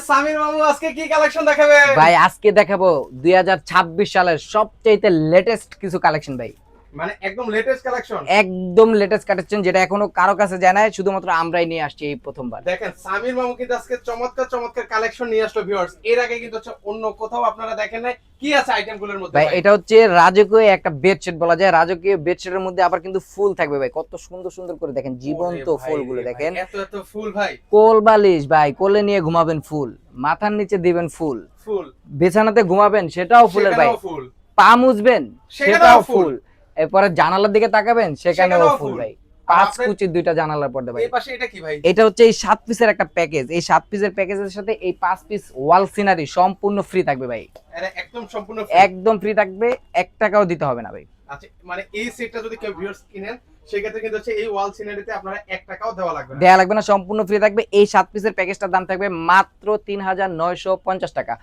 সামির মামু আজকে কি কালেকশন দেখাবেন? ভাই আজকে দেখাবো 2026 সালের সবচেয়ে লেটেস্ট কিছু কালেকশন ভাই। মানে একদম লেটেস্ট কালেকশন। একদম লেটেস্ট কালেকশন, যেটা এখনো কারো কাছে যায় না, শুধুমাত্র আমরাই নিয়ে আসছি এই প্রথমবার। দেখেন সামির মামু কিন্তু আজকে চমৎকার চমৎকার কালেকশন নিয়ে আসলো ভিউয়ার্স। এর আগে কিন্তু হচ্ছে অন্য কোথাও আপনারা দেখেন নাই। কি আছে আইটেমগুলোর মধ্যে ভাই ভাই? এটা হচ্ছে রাজকীয় একটা বেডশিট বলা যায়। রাজকীয় বেডশিটের মধ্যে আবার কিন্তু ফুল থাকবে ভাই। কত সুন্দর সুন্দর করে দেখেন, জীবন্ত ওরে ভাই ফুলগুলো রে ভাই, দেখেন। এত এত ফুল ভাই। কোল বালিশ ভাই, কোলে নিয়ে ঘুমাবেন ফুল, মাথার নিচে দিবেন ফুল, ফুল বিছানাতে ঘুমাবেন সেটাও ফুলের ভাই, সেখানেও ফুল। পা মুছবেন সেখানেও সেটাও ফুল। ফুল, এরপরে জানালার দিকে তাকাবেন সেখানেও সেখানেও ফুল ফুল। ভাই। আর 5 আপনার- কুচির 2টা জানালার পর্দা ভাই। এই পাশে এটা কি ভাই? এটা হচ্ছে এই 7 পিসের একটা প্যাকেজ। এই 7 পিসের প্যাকেজের সাথে এই 5 পিস ওয়াল সিনারি সম্পূর্ণ ফ্রি থাকবে ভাই। এটা একদম সম্পূর্ণ একদম ফ্রি থাকবে, 1 টাকাও দিতে হবে না ভাই। আচ্ছা, মানে এই সেটটা যদি কেউ ভিউয়ার্স কিনেন সেক্ষেত্রে কিন্তু হচ্ছে এই ওয়াল সিনারিতে আপনারা 1 টাকাও দেওয়া লাগবে না। দেয়া লাগবে না, সম্পূর্ণ ফ্রি থাকবে। এই 7 পিসের প্যাকেজটার দাম থাকবে মাত্র 3950 টাকা।